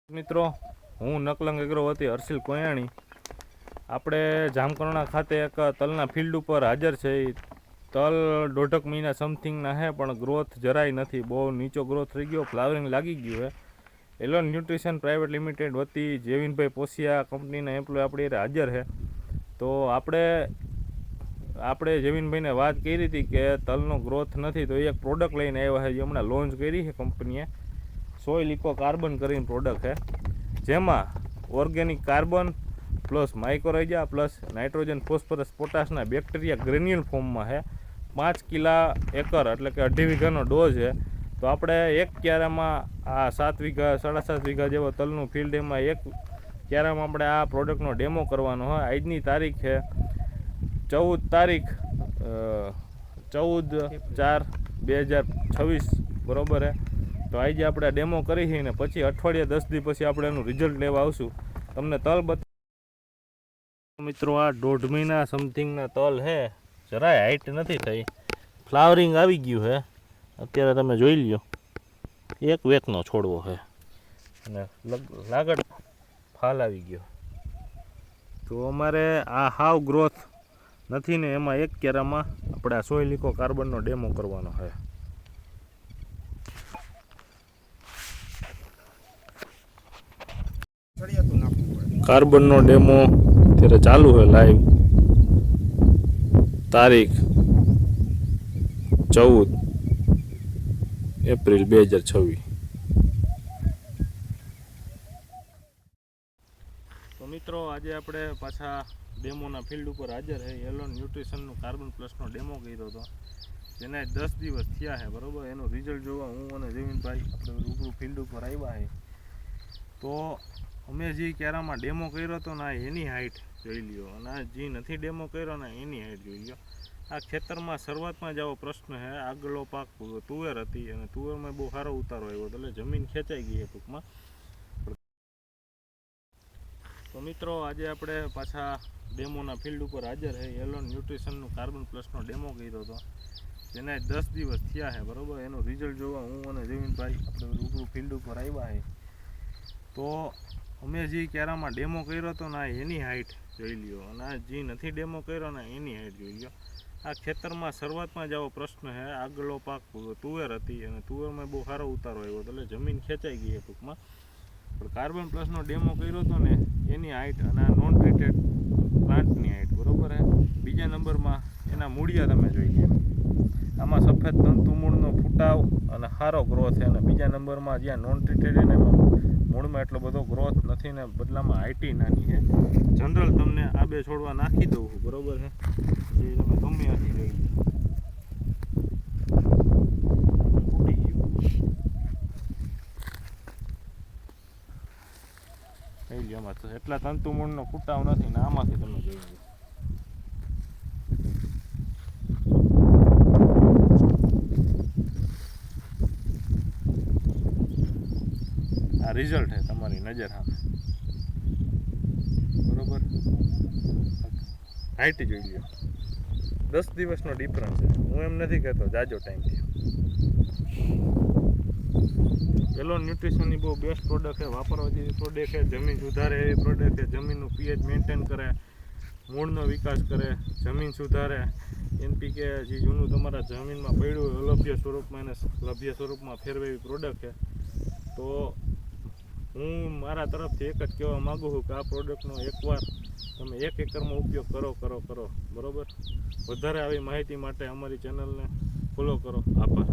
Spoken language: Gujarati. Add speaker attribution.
Speaker 1: મિત્રો, હું નકલંગ એગ્રો વતી હર્ષિલ કોયાણી આપણે જામકરણા ખાતે એક તલના ફિલ્ડ ઉપર હાજર છે. તલ 1.5 મહિના સમથિંગના છે, પણ ગ્રોથ જરાય નથી, બહુ નીચો ગ્રોથ થઈ ગયો, ફ્લાવરિંગ લાગી ગયું છે. એલોન ન્યુટ્રિશન પ્રાઇવેટ લિમિટેડ વતી જેવિનભાઈ પોસિયા કંપનીના એમ્પ્લોય આપણી હાજર છે. તો આપણે જેવિનભાઈને વાત કરી હતી કે તલનો ગ્રોથ નથી, તો એક પ્રોડક્ટ લઈને આવ્યા છે, જે હમણાં લોન્ચ કરી છે કંપનીએ. સોઇલ ઇકો કાર્બન કરીને પ્રોડક્ટ છે, જેમાં organic carbon plus mycorrhiza plus nitrogen phosphorus પોટાશના બેક્ટેરિયા ગ્રેન્યુલ ફોર્મમાં છે. 5 કિલા એકર એટલે કે 2.5 વીઘાનો ડોઝ છે. તો આપણે એક ક્યારામાં આ 7 વીઘા 7.5 વીઘા જેવો તલનું ફિલ્ડ, એમાં એક ક્યારામાં આપણે આ પ્રોડક્ટનો ડેમો કરવાનો હોય. આજની તારીખ છે 14/4/2026 બરાબર છે. તો આજે આપણે ડેમો કરી છીએ ને પછી અઠવાડિયા 10 દી પછી આપણે એનું રિઝલ્ટ લેવા આવશું. તમને તલ મિત્રો, આ 1.5 મહિના સમથિંગના તલ છે, જરાય હાઈટ નથી થઈ, ફ્લાવરિંગ આવી ગયું છે. અત્યારે તમે જોઈ લ્યો, એક વેતનો છોડવો છે અને લાગડ ફાલ આવી ગયો. તો અમારે આ હાવ ગ્રોથ નથી ને, એમાં એક ક્યારામાં આપણે આ સોઇલ ઇકો કાર્બનનો ડેમો કરવાનો છે. કાર્બનનો ડેમો અત્યારે ચાલુ છે લાઈવ. તારીખ 14 એપ્રિલ 2026. તો મિત્રો, આજે આપણે પાછા ડેમોના ફિલ્ડ ઉપર હાજર છે. એલોન ન્યુટ્રિશનનું કાર્બન પ્લસનો ડેમો કર્યો હતો, જેને 10 દિવસ થયા છે બરાબર. એનું રિઝલ્ટ જોવા હું અને જેવિનભાઈ આપણે રૂબરૂ ફિલ્ડ ઉપર આવ્યા છે. તો અમે જે ક્યારામાં ડેમો કર્યો હતો ને, એની હાઈટ જોઈ લ્યો, અને જે નથી ડેમો કર્યો ને એની હાઈટ જોઈ લ્યો. આ ખેતરમાં શરૂઆતમાં જ આવો પ્રશ્ન છે. આગલો પાક તુવેર હતી અને તુવેરમાં બહુ સારો ઉતારો આવ્યો હતો, એટલે જમીન ખેંચાઈ ગઈ એ ટૂંકમાં. તો મિત્રો, આજે આપણે પાછા ડેમોના ફિલ્ડ ઉપર હાજર છે. એલોન ન્યુટ્રિશનનું કાર્બન પ્લસનો ડેમો કર્યો હતો, જેને 10 દિવસ થયા છે બરાબર. એનું રિઝલ્ટ જોવા હું અને જેવિનભાઈ આપણે રૂબરૂ ફિલ્ડ ઉપર આવ્યા છે. તો અમે જે ક્યારામાં ડેમો કર્યો હતો ને, એની હાઈટ જોઈ લ્યો, અને જે નથી ડેમો કર્યો ને એની હાઈટ જોઈ લ્યો. આ ખેતરમાં શરૂઆતમાં જ આવો પ્રશ્ન છે. આગલો પાક તુવેર હતી અને તુવેરમાં બહુ સારો ઉતારો આવ્યો હતો, એટલે જમીન ખેંચાઈ ગઈ એ ટૂંકમાં. પણ કાર્બન પ્લસનો ડેમો કર્યો હતો ને, એની હાઈટ અને આ નોન ટ્રીટેડ પ્લાન્ટની હાઈટ બરાબર છે. બીજા નંબરમાં એના મૂળિયા તમે જોઈ લો, આમાં સફેદ તંતુ મૂળનો ફૂટાવ અને સારો ગ્રોથ છે. અને બીજા નંબરમાં જ્યાં નોન ટ્રીટેડ એને મૂળમાં એટલો બધો ગ્રોથ નથી ને, બદલામાં હાઈટી નાની છે. જનરલ તમને આ બે છોડવા નાખી દઉં છું બરાબર છે, જે તમે ગમે ત્યાંથી જોઈ લો. ઉડી ગયું થઈ ગયું. આમાં તો એટલા તંતુ મૂળનો ફૂટાવ નથી ને, આમાંથી તમે જોઈ લો. આ રિઝલ્ટ છે તમારી નજર સામે બરોબર. હાઈટ જોઈ લો, 10 દિવસનો ડિફરન્સ છે. હું એમ નથી કહેતો જાજો ટાઈમ થયો. એલોન ન્યુટ્રિશનની બહુ બેસ્ટ પ્રોડક્ટ છે, વાપરવા જેવી પ્રોડક્ટ છે. જમીન સુધારે એવી પ્રોડક્ટ છે. જમીનનું પીએચ મેન્ટેન કરે, મૂળનો વિકાસ કરે, જમીન સુધારે. NPK જે જૂનું તમારા જમીનમાં પડ્યું હોય અલભ્ય સ્વરૂપમાં એને લભ્ય સ્વરૂપમાં ફેરવે એવી પ્રોડક્ટ છે. તો હું મારા તરફથી એક જ કહેવા માગું છું કે આ પ્રોડક્ટનો એકવાર તમે 1 એકરમાં ઉપયોગ કરો બરાબર. વધારે આવી માહિતી માટે અમારી ચેનલને ફોલો કરો. આભાર.